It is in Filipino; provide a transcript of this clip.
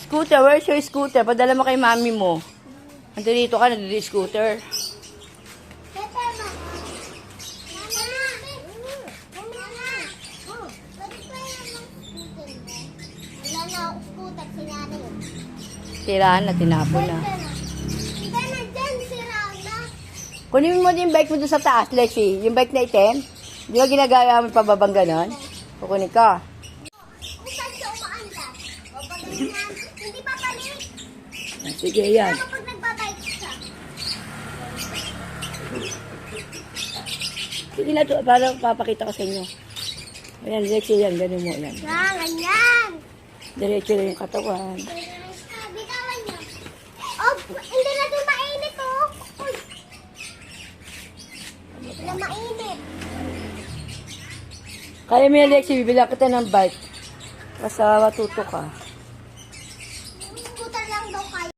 Scooter, where's your scooter? Padala mo kay mami mo. Andito ka, nagdi-scooter. Siraan na, tinapon na. Kunin mo din yung bike mo doon sa taas, Lexi. Yung bike na item. Di ba ginagaya mo pababang ganon? Kukunin ka. Hindi pa palit. Sige, yan. Kapag nagbabike siya. Sige na to, para papakita ko sa inyo. Ayan, Lexi, yan. Ganun mo, yan. Ganyan. Diretso na yung katawan. Bitawan niya. Oh, hindi na ito mainit, oh. Uy. Wala mainit. Kaya mo yan, Lexi, bibila kita ng bike. Basta matuto ka. Scooter lang daw kayo.